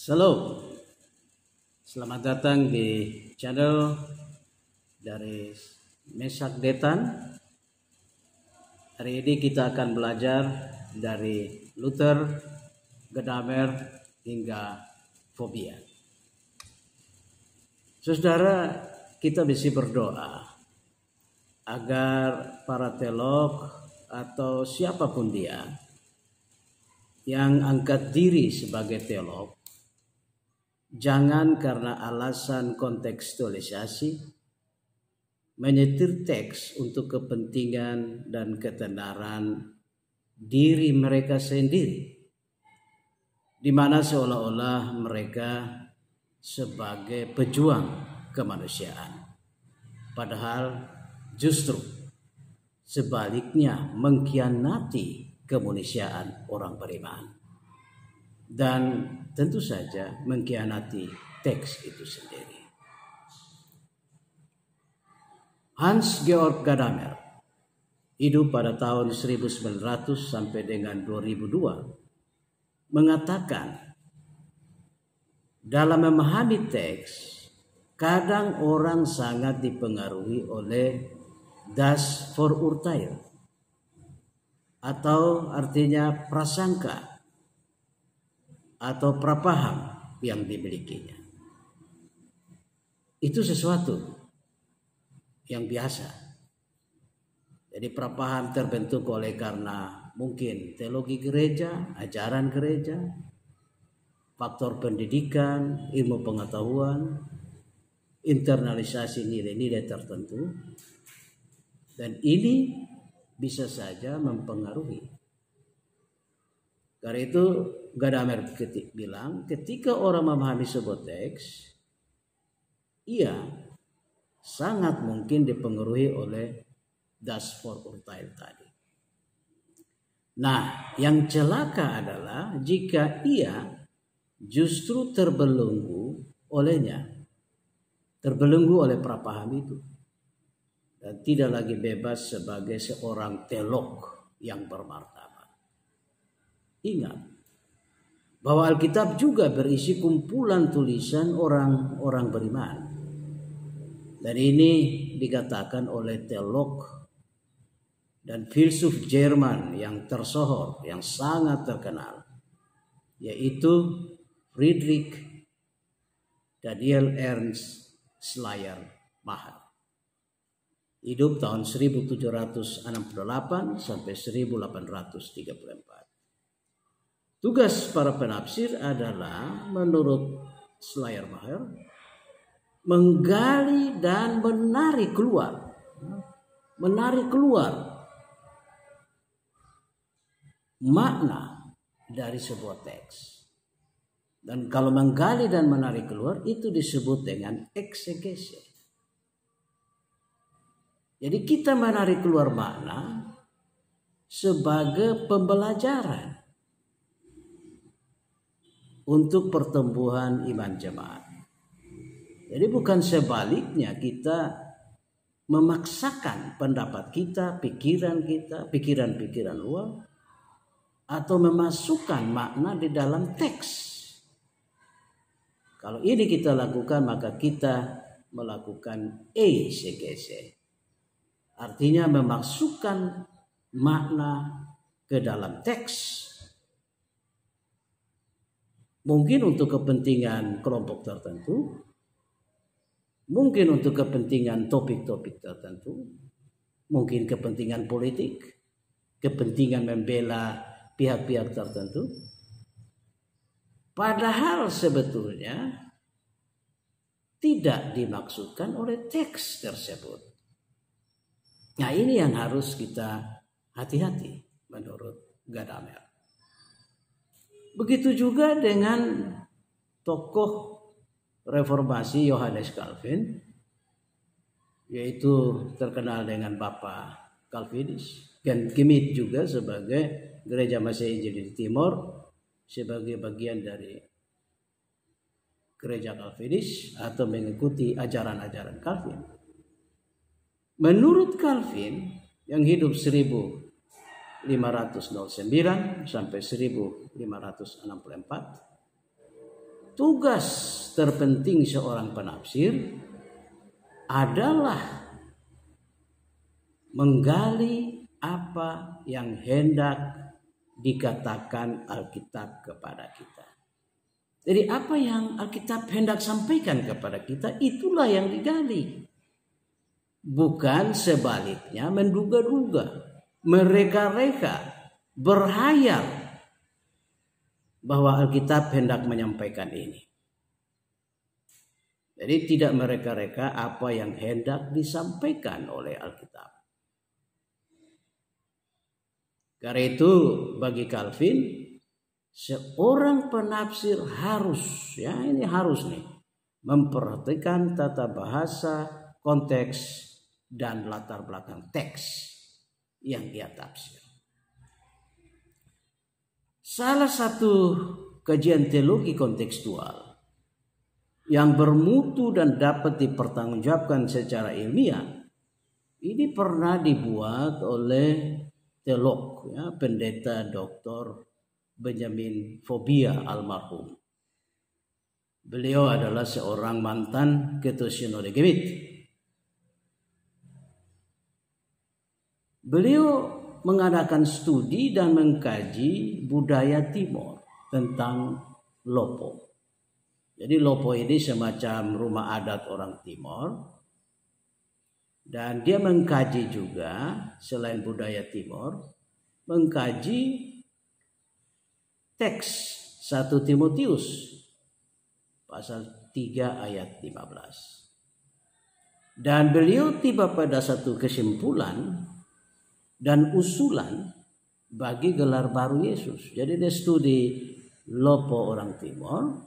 Shalom, selamat datang di channel dari Meshak Detan. Hari ini kita akan belajar dari Luther, Gadamer, hingga fobia. Saudara, kita bisa berdoa agar para teolog atau siapapun dia yang angkat diri sebagai teolog, jangan karena alasan kontekstualisasi menyetir teks untuk kepentingan dan ketenaran diri mereka sendiri, di mana seolah-olah mereka sebagai pejuang kemanusiaan, padahal justru sebaliknya mengkhianati kemanusiaan orang beriman. Dan tentu saja mengkhianati teks itu sendiri. Hans Georg Gadamer hidup pada tahun 1900 sampai dengan 2002 mengatakan, dalam memahami teks kadang orang sangat dipengaruhi oleh das Vorurteil, atau artinya prasangka atau prapaham yang dimilikinya. Itu sesuatu yang biasa. Jadi prapaham terbentuk oleh karena mungkin teologi gereja, ajaran gereja, faktor pendidikan, ilmu pengetahuan, internalisasi nilai-nilai tertentu, dan ini bisa saja mempengaruhi. Karena itu Gadamer bilang, ketika orang memahami sebuah teks, ia sangat mungkin dipengaruhi oleh das Vorurteil tadi. Nah, yang celaka adalah jika ia justru terbelenggu olehnya, terbelenggu oleh prapaham itu, dan tidak lagi bebas sebagai seorang teolog yang bermartabat. Ingat bahwa Alkitab juga berisi kumpulan tulisan orang-orang beriman. Dan ini dikatakan oleh teolog dan filsuf Jerman yang tersohor, yang sangat terkenal, yaitu Friedrich Daniel Ernst Schleiermacher. Hidup tahun 1768 sampai 1834. Tugas para penafsir adalah, menurut Schleiermacher, menggali dan menarik keluar makna dari sebuah teks. Dan kalau menggali dan menarik keluar, itu disebut dengan eksegese. Jadi kita menarik keluar makna sebagai pembelajaran untuk pertumbuhan iman jemaat. Jadi bukan sebaliknya kita memaksakan pendapat kita, pikiran-pikiran luar, atau memasukkan makna di dalam teks. Kalau ini kita lakukan, maka kita melakukan exegese. Artinya memasukkan makna ke dalam teks. Mungkin untuk kepentingan kelompok tertentu, mungkin untuk kepentingan topik-topik tertentu, mungkin kepentingan politik, kepentingan membela pihak-pihak tertentu. Padahal sebetulnya tidak dimaksudkan oleh teks tersebut. Nah, ini yang harus kita hati-hati menurut Gadamer. Begitu juga dengan tokoh reformasi Johannes Calvin, yaitu terkenal dengan Bapak Calvinis, dan Gemit juga sebagai Gereja Masih Injil di Timur, sebagai bagian dari Gereja Calvinis atau mengikuti ajaran-ajaran Calvin. Menurut Calvin yang hidup 1509 sampai 1564, tugas terpenting seorang penafsir adalah menggali apa yang hendak dikatakan Alkitab kepada kita. Jadi apa yang Alkitab hendak sampaikan kepada kita, itulah yang digali. Bukan sebaliknya menduga-duga, mereka-reka, berhayal bahwa Alkitab hendak menyampaikan ini. Jadi tidak mereka-reka apa yang hendak disampaikan oleh Alkitab. Karena itu bagi Calvin, seorang penafsir harus, ini harus nih, memperhatikan tata bahasa, konteks, dan latar belakang teks yang ia tafsir. Salah satu kajian teologi kontekstual yang bermutu dan dapat dipertanggungjawabkan secara ilmiah ini pernah dibuat oleh teolog, pendeta Dr. Benjamin Fobia almarhum. Beliau adalah seorang mantan ketua Sinode Gemit. Beliau mengadakan studi dan mengkaji budaya Timor tentang Lopo. Jadi Lopo ini semacam rumah adat orang Timor. Dan dia mengkaji juga selain budaya Timor, mengkaji teks 1 Timotius pasal 3 ayat 15. Dan beliau tiba pada satu kesimpulan dan usulan bagi gelar baru Yesus. Jadi dia studi Lopo orang Timor,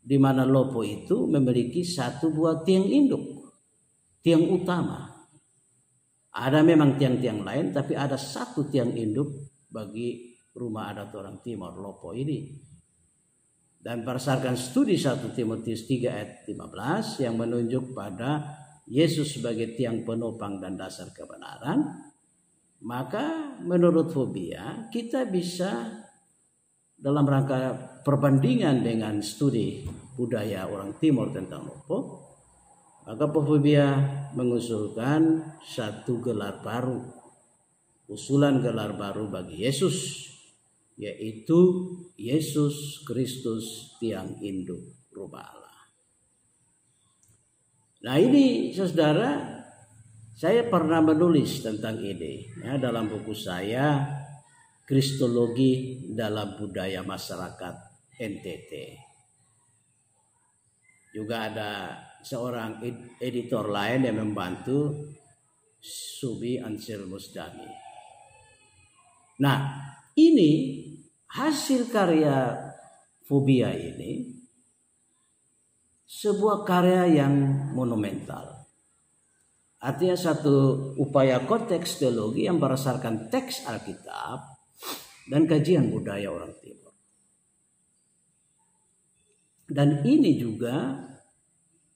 di mana Lopo itu memiliki satu buah tiang induk, tiang utama. Ada memang tiang-tiang lain, tapi ada satu tiang induk bagi rumah adat orang Timor, Lopo ini. Dan berdasarkan studi 1 Timotius 3 ayat 15 yang menunjuk pada Yesus sebagai tiang penopang dan dasar kebenaran, maka menurut Fobia kita bisa dalam rangka perbandingan dengan studi budaya orang Timor tentang Lopo, maka Fobia mengusulkan satu gelar baru, usulan gelar baru bagi Yesus, yaitu Yesus Kristus tiang induk rumah Allah. Nah ini saudara, saya pernah menulis tentang ini dalam buku saya Kristologi dalam Budaya Masyarakat NTT. Juga ada seorang editor lain yang membantu, Subi Ansel Musdami. Nah, ini hasil karya Fobia ini sebuah karya yang monumental. Artinya satu upaya konteks teologi yang berdasarkan teks Alkitab dan kajian budaya orang Timor. Dan ini juga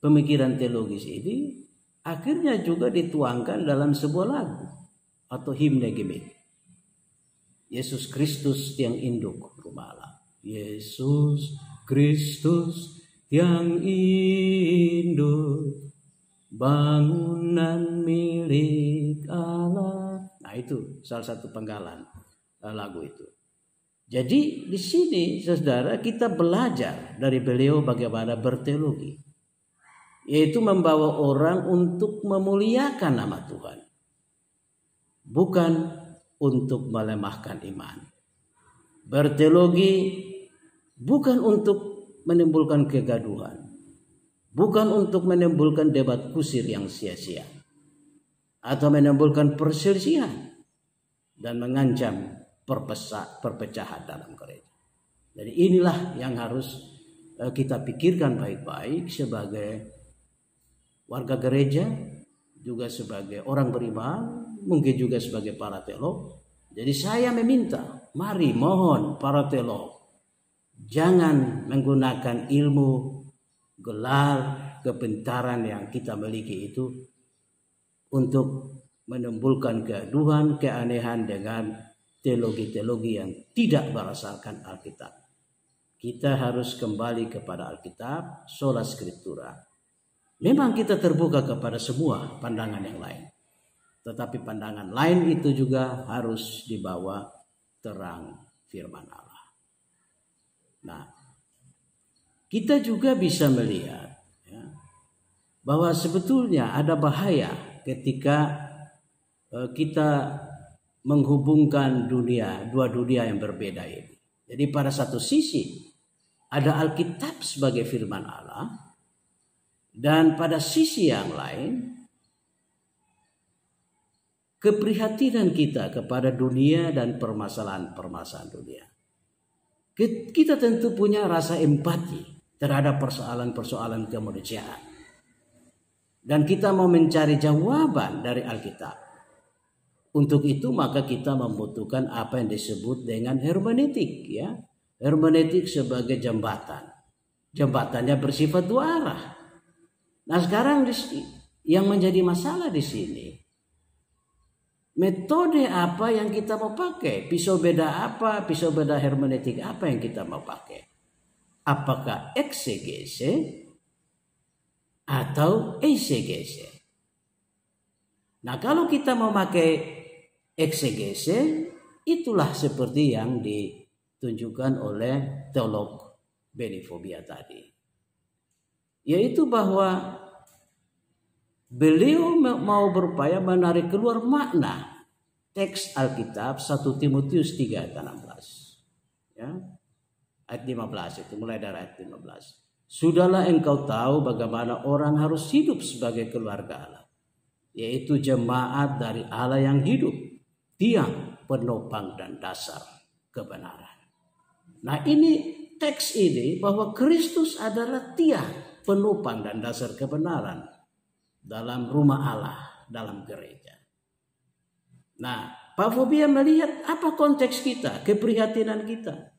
pemikiran teologis ini akhirnya juga dituangkan dalam sebuah lagu atau himne Gemit. Yesus Kristus tiang induk rumah Allah. Yesus Kristus tiang induk bangunan milik Allah. Nah itu salah satu penggalan lagu itu. Jadi di sini saudara kita belajar dari beliau bagaimana berteologi, yaitu membawa orang untuk memuliakan nama Tuhan, bukan untuk melemahkan iman. Berteologi bukan untuk menimbulkan kegaduhan, bukan untuk menimbulkan debat kusir yang sia-sia, atau menimbulkan perselisihan dan mengancam perpecahan dalam gereja. Jadi inilah yang harus kita pikirkan baik-baik sebagai warga gereja, juga sebagai orang beriman, mungkin juga sebagai para teolog. Jadi saya meminta, mari mohon para teolog, jangan menggunakan ilmu, gelar, kepintaran yang kita miliki itu untuk menimbulkan kegaduhan, keanehan dengan teologi-teologi yang tidak berdasarkan Alkitab. kita harus kembali kepada Alkitab, sola scriptura. Memang kita terbuka kepada semua pandangan yang lain. Tetapi pandangan lain itu juga harus dibawa terang firman Allah. Nah, kita juga bisa melihat ya, bahwa sebetulnya ada bahaya ketika kita menghubungkan dua dunia yang berbeda ini. Jadi pada satu sisi ada Alkitab sebagai firman Allah, dan pada sisi yang lain keprihatinan kita kepada dunia dan permasalahan-permasalahan dunia. Kita tentu punya rasa empati terhadap persoalan-persoalan kemanusiaan. Dan kita mau mencari jawaban dari Alkitab. Untuk itu maka kita membutuhkan apa yang disebut dengan hermeneutik, ya. Hermeneutik sebagai jembatan. Jembatannya bersifat dua arah. Nah, sekarang yang menjadi masalah di sini, metode apa yang kita mau pakai? Pisau beda apa? Pisau beda hermeneutik apa yang kita mau pakai? Apakah eksegese atau eisegese? Nah, kalau kita mau pakai eksegese, itulah seperti yang ditunjukkan oleh teolog Benifobia tadi. Yaitu bahwa beliau mau berupaya menarik keluar makna teks Alkitab 1 Timotius 3 ayat 16. Ya. Ayat 15 itu, mulai dari ayat 15. Sudahlah engkau tahu bagaimana orang harus hidup sebagai keluarga Allah, yaitu jemaat dari Allah yang hidup, tiang, penopang dan dasar kebenaran. Nah, ini teks ini bahwa Kristus adalah tiang, penopang dan dasar kebenaran dalam rumah Allah, dalam gereja. Nah, Pak Fobia melihat apa konteks kita, keprihatinan kita,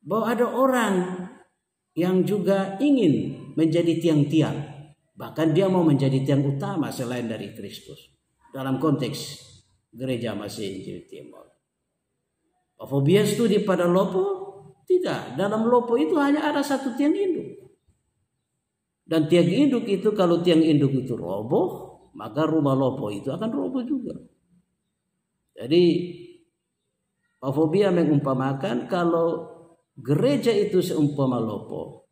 bahwa ada orang yang juga ingin menjadi tiang-tiang, bahkan dia mau menjadi tiang utama selain dari Kristus dalam konteks gereja Masih Injil Timur. Pak Fobia studi pada Lopo? Tidak, dalam Lopo itu hanya ada satu tiang induk. Dan tiang induk itu, kalau tiang induk itu roboh, maka rumah Lopo itu akan roboh juga. Jadi Pak Fobia mengumpamakan kalau gereja itu seumpama Lopo,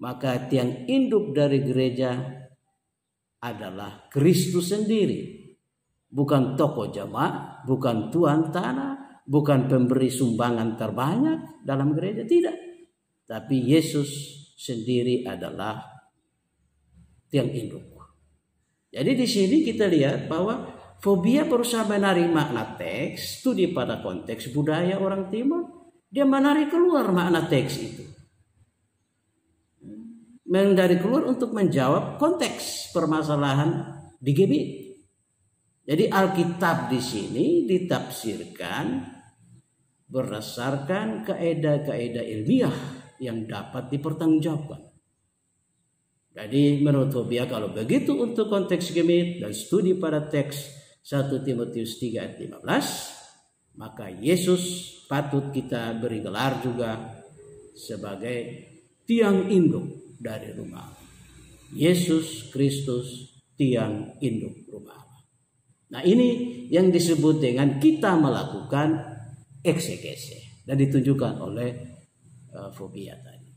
maka tiang induk dari gereja adalah Kristus sendiri. Bukan tokoh jemaat, bukan tuan tanah, bukan pemberi sumbangan terbanyak dalam gereja, tidak. Tapi Yesus sendiri adalah tiang induk. Jadi di sini kita lihat bahwa Fobia berusaha menarik makna teks, studi pada konteks budaya orang Timur, dia menarik keluar makna teks itu. Menarik keluar untuk menjawab konteks permasalahan di GBI. Jadi Alkitab di sini ditafsirkan berdasarkan kaidah-kaidah ilmiah yang dapat dipertanggungjawabkan. Jadi menurut Fobia kalau begitu untuk konteks gemit dan studi pada teks 1 Timotius 3 ayat 15, maka Yesus patut kita beri gelar juga sebagai tiang induk dari rumah. Yesus Kristus tiang induk rumah. Nah, ini yang disebut dengan kita melakukan eksegese dan ditunjukkan oleh Fobia tadi.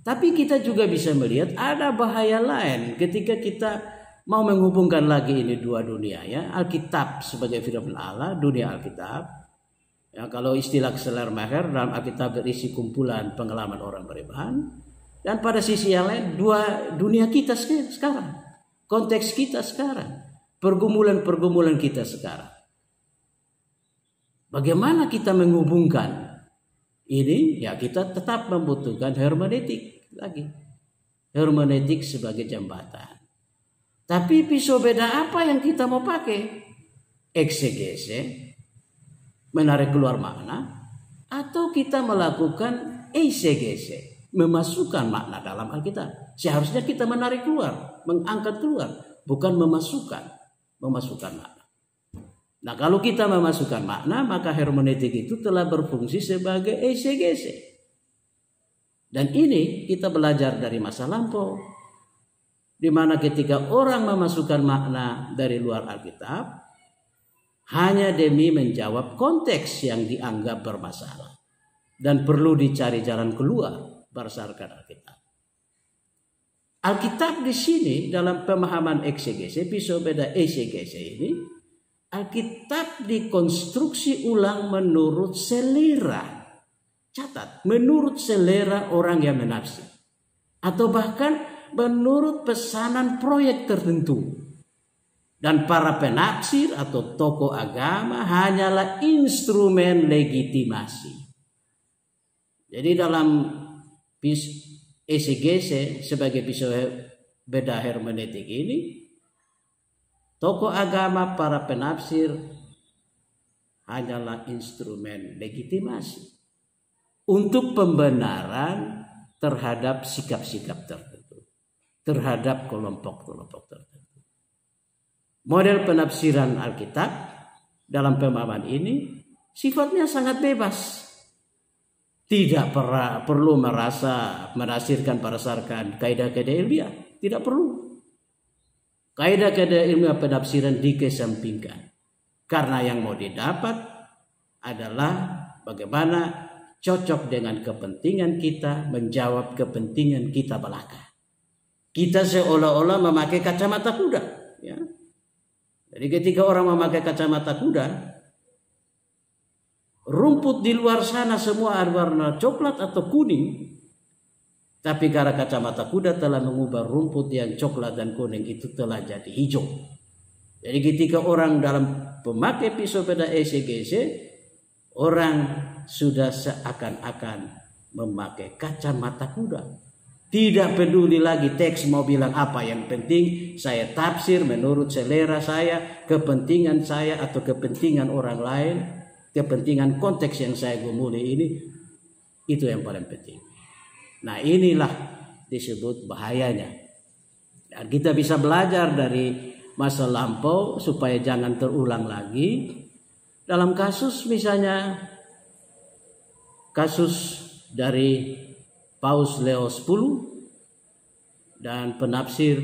Tapi kita juga bisa melihat ada bahaya lain ketika kita mau menghubungkan lagi ini dua dunia, ya, Alkitab sebagai firman Allah, dunia Alkitab. Ya, kalau istilah Schleiermacher, dalam Alkitab berisi kumpulan pengalaman orang beriman, dan pada sisi yang lain dua dunia kita sekarang, konteks kita sekarang, pergumulan-pergumulan kita sekarang. Bagaimana kita menghubungkan ini? Ya, kita tetap membutuhkan hermeneutik lagi. Hermeneutik sebagai jembatan. Tapi pisau beda apa yang kita mau pakai? Eksegese, menarik keluar makna, atau kita melakukan eisegese, memasukkan makna dalam Alkitab. Seharusnya kita menarik keluar, mengangkat keluar, bukan memasukkan makna. Nah, kalau kita memasukkan makna, maka hermeneutik itu telah berfungsi sebagai eisegese. Dan ini kita belajar dari masa lampau, di mana ketika orang memasukkan makna dari luar Alkitab hanya demi menjawab konteks yang dianggap bermasalah dan perlu dicari jalan keluar berdasarkan Alkitab. Alkitab di sini dalam pemahaman eksegese, pisobeda eksegese ini, Alkitab dikonstruksi ulang menurut selera. Catat, menurut selera orang yang menafsir. Atau bahkan menurut pesanan proyek tertentu. Dan para penafsir atau tokoh agama hanyalah instrumen legitimasi. Jadi dalam eksegese sebagai beda hermeneutik ini, tokoh agama, para penafsir hanyalah instrumen legitimasi untuk pembenaran terhadap sikap-sikap tertentu, terhadap kelompok-kelompok tertentu. Model penafsiran Alkitab dalam pemahaman ini sifatnya sangat bebas. Tidak perlu menafsirkan berdasarkan kaidah-kaidah ilmiah, tidak perlu. Kaidah-kaidah ilmiah penafsiran dikesampingkan. Karena yang mau didapat adalah bagaimana cocok dengan kepentingan kita, menjawab kepentingan kita belaka. Kita seolah-olah memakai kacamata kuda. Ya. Jadi ketika orang memakai kacamata kuda, rumput di luar sana semua ada warna coklat atau kuning. Tapi karena kacamata kuda telah mengubah rumput yang coklat dan kuning itu telah jadi hijau. Jadi ketika orang dalam pemakai pisobeda eksegese, orang sudah seakan-akan memakai kacamata kuda. Tidak peduli lagi teks mau bilang apa, yang penting saya tafsir menurut selera saya, kepentingan saya atau kepentingan orang lain, kepentingan konteks yang saya gumuli ini, itu yang paling penting. Nah, inilah disebut bahayanya. Dan kita bisa belajar dari masa lampau supaya jangan terulang lagi. Dalam kasus misalnya kasus dari Paus Leo X dan penafsir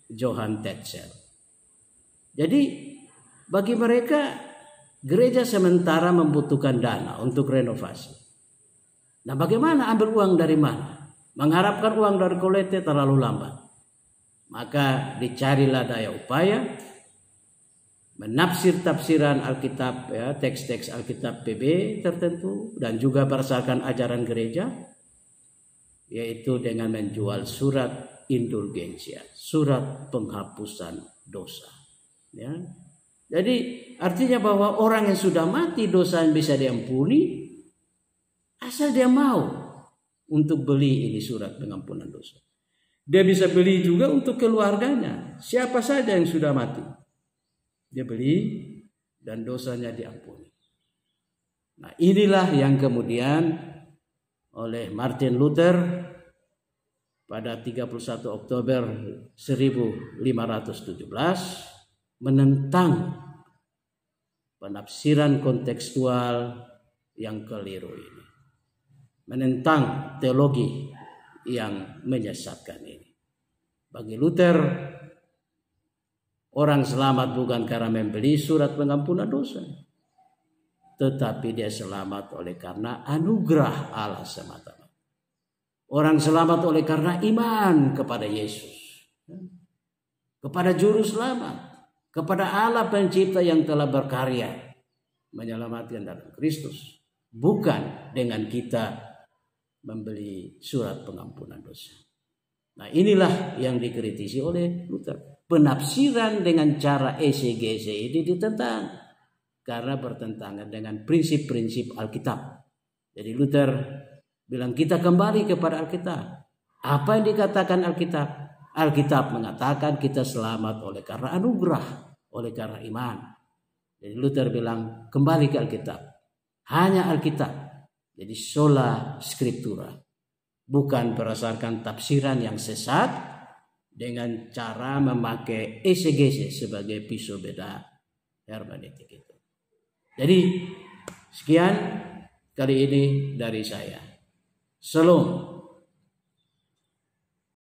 Johann Tetzel. Jadi bagi mereka gereja sementara membutuhkan dana untuk renovasi. Nah, bagaimana ambil uang dari mana? Mengharapkan uang dari kolekte terlalu lambat. Maka dicarilah daya upaya menafsir tafsiran Alkitab, ya, teks-teks Alkitab PB tertentu dan juga berdasarkan ajaran gereja, yaitu dengan menjual surat indulgensia, surat penghapusan dosa. Ya. Jadi artinya bahwa orang yang sudah mati dosa yang bisa diampuni asal dia mau untuk beli ini surat pengampunan dosa. Dia bisa beli juga untuk keluarganya, siapa saja yang sudah mati. Dia beli dan dosanya diampuni. Nah, inilah yang kemudian oleh Martin Luther pada 31 Oktober 1517 menentang penafsiran kontekstual yang keliru ini. Menentang teologi yang menyesatkan ini. Bagi Luther, orang selamat bukan karena membeli surat pengampunan dosa, tetapi dia selamat oleh karena anugerah Allah semata-mata. Orang selamat oleh karena iman kepada Yesus, kepada Juru Selamat, kepada Allah Pencipta yang telah berkarya menyelamatkan dalam Kristus, bukan dengan kita membeli surat pengampunan dosa. Nah, inilah yang dikritisi oleh Luther. Penafsiran dengan cara eksegese ini ditentang karena bertentangan dengan prinsip-prinsip Alkitab. Jadi Luther bilang kita kembali kepada Alkitab. Apa yang dikatakan Alkitab? Alkitab mengatakan kita selamat oleh karena anugerah, oleh karena iman. Jadi Luther bilang kembali ke Alkitab. Hanya Alkitab. Jadi sola scriptura. Bukan berdasarkan tafsiran yang sesat dengan cara memakai eksegese sebagai pisau beda hermeneutik itu. Jadi sekian kali ini dari saya. Shalom.